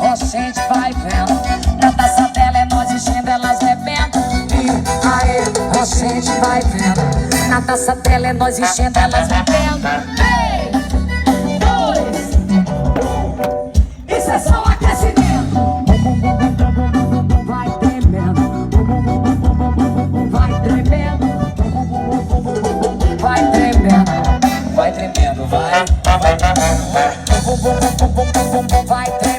a gente vai vendo. Na taça dela é nós enchendo, elas bebendo. E aí, a gente vai vendo. Na taça dela é nós enchendo, elas bebendo. 3, 2, isso é só um aquecimento. Vai tremendo, vai tremendo, vai tremendo, vai tremendo, vai tremendo, vai tremendo.